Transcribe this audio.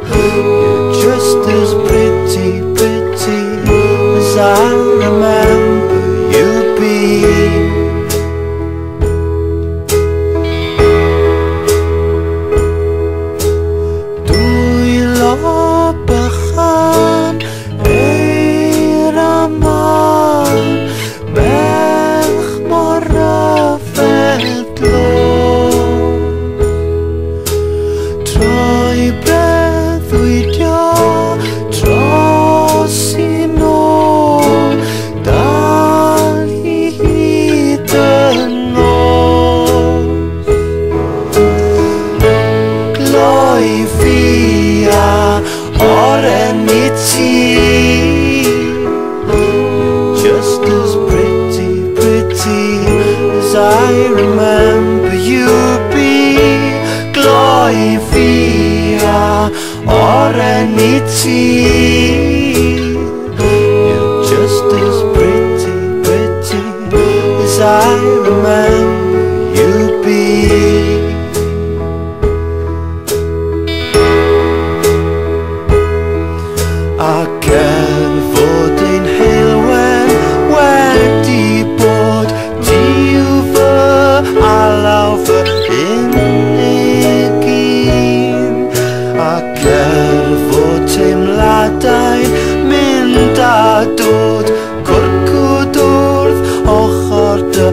You're just as pretty, pretty as I remember you being. Dwi'n lobachan e'r aman, merch mor rhyfedlon. Troi breuddwydio dros I nôl, dal I hyd y nos. Gloi fi a Oren I ti, just as pretty, pretty as I remember you be. Gloi fi a Oren I ti, you're just as pretty, pretty as I remember you be. Ac fod ein heilwen wedi bod, ti yw fy alaw fy unig un. Ac fod teimladau'n mynd a dod, cwrcwd wrth ochr dy